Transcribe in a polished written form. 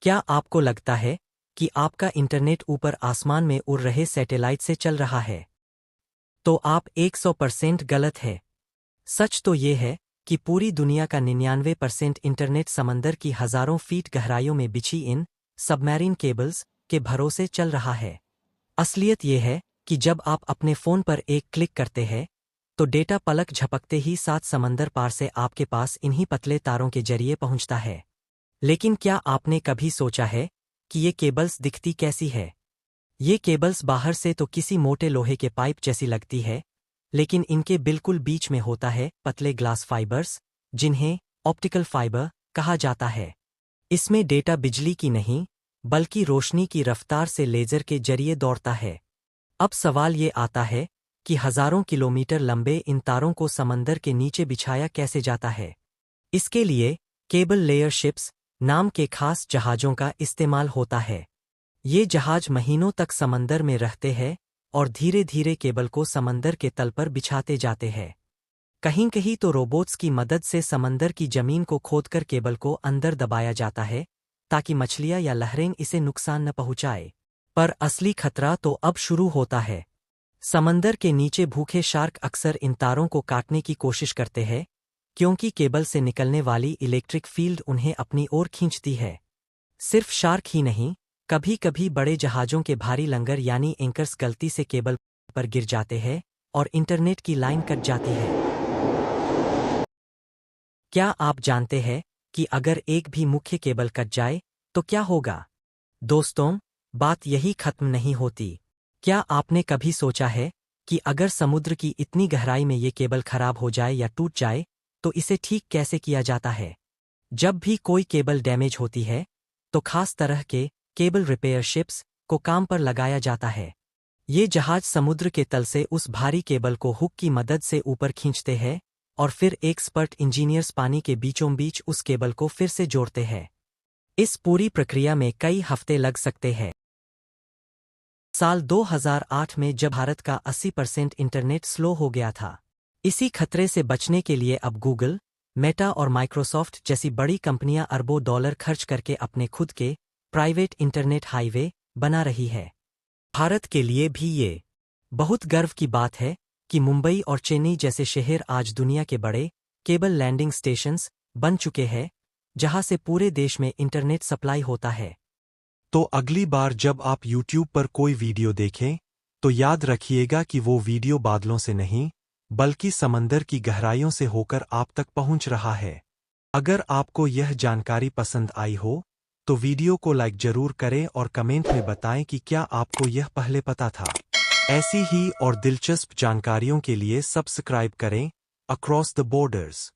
क्या आपको लगता है कि आपका इंटरनेट ऊपर आसमान में उड़ रहे सैटेलाइट से चल रहा है? तो आप 100% गलत है। सच तो ये है कि पूरी दुनिया का 99% इंटरनेट समंदर की हजारों फीट गहराइयों में बिछी इन सबमरीन केबल्स के भरोसे चल रहा है। असलियत ये है कि जब आप अपने फोन पर एक क्लिक करते हैं, तो डेटा पलक झपकते ही 7 समंदर पार से आपके पास इन्हीं पतले तारों के जरिए पहुंचता है। लेकिन क्या आपने कभी सोचा है कि ये केबल्स दिखती कैसी है? ये केबल्स बाहर से तो किसी मोटे लोहे के पाइप जैसी लगती है, लेकिन इनके बिल्कुल बीच में होता है पतले ग्लास फाइबर्स, जिन्हें ऑप्टिकल फाइबर कहा जाता है। इसमें डेटा बिजली की नहीं, बल्कि रोशनी की रफ्तार से लेजर के जरिए दौड़ता है। अब सवाल ये आता है कि हजारों किलोमीटर लंबे इन तारों को समंदर के नीचे बिछाया कैसे जाता है। इसके लिए केबल लेयर शिप्स नाम के खास जहाजों का इस्तेमाल होता है। ये जहाज महीनों तक समंदर में रहते हैं और धीरे धीरे केबल को समंदर के तल पर बिछाते जाते हैं। कहीं कहीं तो रोबोट्स की मदद से समंदर की जमीन को खोदकर केबल को अंदर दबाया जाता है, ताकि मछलियां या लहरें इसे नुकसान न पहुंचाए। पर असली खतरा तो अब शुरू होता है। समंदर के नीचे भूखे शार्क अक्सर इन तारों को काटने की कोशिश करते हैं, क्योंकि केबल से निकलने वाली इलेक्ट्रिक फील्ड उन्हें अपनी ओर खींचती है। सिर्फ शार्क ही नहीं, कभी कभी बड़े जहाजों के भारी लंगर यानी एंकर्स गलती से केबल पर गिर जाते हैं और इंटरनेट की लाइन कट जाती है। क्या आप जानते हैं कि अगर एक भी मुख्य केबल कट जाए तो क्या होगा? दोस्तों, बात यही खत्म नहीं होती। क्या आपने कभी सोचा है कि अगर समुद्र की इतनी गहराई में ये केबल खराब हो जाए या टूट जाए, तो इसे ठीक कैसे किया जाता है? जब भी कोई केबल डैमेज होती है, तो खास तरह के केबल रिपेयर शिप्स को काम पर लगाया जाता है। ये जहाज समुद्र के तल से उस भारी केबल को हुक की मदद से ऊपर खींचते हैं और फिर एक्सपर्ट इंजीनियर्स पानी के बीचों बीच उस केबल को फिर से जोड़ते हैं। इस पूरी प्रक्रिया में कई हफ्ते लग सकते हैं। साल 2008 में जब भारत का 80% इंटरनेट स्लो हो गया था। इसी खतरे से बचने के लिए अब गूगल, मेटा और माइक्रोसॉफ्ट जैसी बड़ी कंपनियां अरबों डॉलर खर्च करके अपने खुद के प्राइवेट इंटरनेट हाईवे बना रही है। भारत के लिए भी ये बहुत गर्व की बात है कि मुंबई और चेन्नई जैसे शहर आज दुनिया के बड़े केबल लैंडिंग स्टेशंस बन चुके हैं, जहां से पूरे देश में इंटरनेट सप्लाई होता है। तो अगली बार जब आप YouTube पर कोई वीडियो देखें, तो याद रखिएगा कि वो वीडियो बादलों से नहीं, बल्कि समंदर की गहराइयों से होकर आप तक पहुंच रहा है। अगर आपको यह जानकारी पसंद आई हो, तो वीडियो को लाइक जरूर करें और कमेंट में बताएं कि क्या आपको यह पहले पता था। ऐसी ही और दिलचस्प जानकारियों के लिए सब्सक्राइब करें अक्रॉस द बॉर्डर्स।